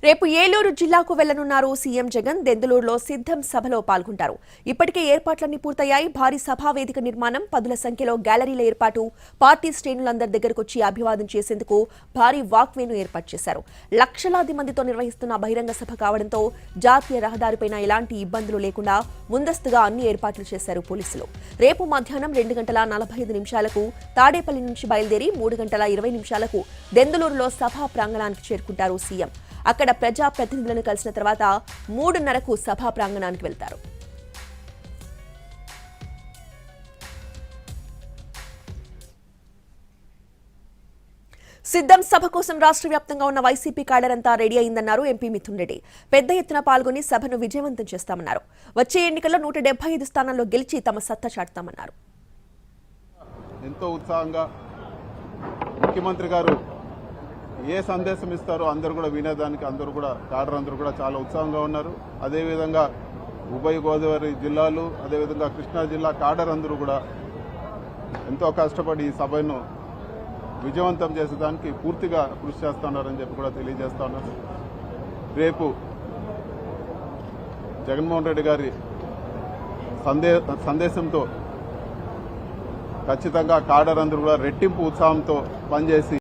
రేపు ఏలూరు జిల్లాకు వెళ్లనున్నారు సీఎం జగన్. దెందులూరులో సిద్ధం సభలో పాల్గొంటారు. ఇప్పటికే ఏర్పాట్లన్నీ పూర్తయ్యాయి. భారీ సభా వేదిక నిర్మాణం, పదుల సంఖ్యలో గ్యాలరీల ఏర్పాటు, పార్టీ శ్రేణులందరి దగ్గరకొచ్చి అభివాదం చేసేందుకు భారీ వాక్వేను ఏర్పాటు చేశారు. లక్షలాది మందితో నిర్వహిస్తున్న బహిరంగ సభ కావడంతో జాతీయ రహదారిపైన ఎలాంటి ఇబ్బందులు లేకుండా ముందస్తుగా అన్ని ఏర్పాట్లు చేశారు పోలీసులు. రేపు మధ్యాహ్నం 2:45 తాడేపల్లి నుంచి బయలుదేరి 3:20 దెందులూరులో సభా ప్రాంగణానికి చేరుకుంటారు సీఎం. అక్కడ ప్రజా ప్రతినిధులను కలిసిన తర్వాత 3:30కు సభా ప్రాంగణానికి వెళ్తారు. సిద్ధం సభ కోసం రాష్ట్ర వ్యాప్తంగా ఉన్న వైసీపీ కాడర్ అంతా రెడీ అయిందన్నారు ఎంపీ మిథున్ రెడ్డి. పెద్ద ఎత్తున పాల్గొని సభను విజయవంతం చేస్తామన్నారు. వచ్చే ఎన్నికల్లో 175 స్థానాల్లో గెలిచి తమ సత్తా చాటుతామన్నారు. ఎంతో ఉత్సాహంగా ముఖ్యమంత్రి గారు ఏ సందేశం ఇస్తారో అందరూ కూడా వినేదానికి అందరూ కూడా కాడర్ అందరూ కూడా చాలా ఉత్సాహంగా ఉన్నారు. అదేవిధంగా ఉభయ గోదావరి జిల్లాలు, అదేవిధంగా కృష్ణా జిల్లా కాడర్ అందరూ కూడా ఎంతో కష్టపడి ఈ సభను విజయవంతం చేసేదానికి పూర్తిగా కృషి చేస్తున్నారని చెప్పి కూడా తెలియజేస్తా ఉన్నారు. రేపు జగన్మోహన్ రెడ్డి గారి సందేశంతో ఖచ్చితంగా కాడర్ అందరూ కూడా రెట్టింపు ఉత్సాహంతో పనిచేసి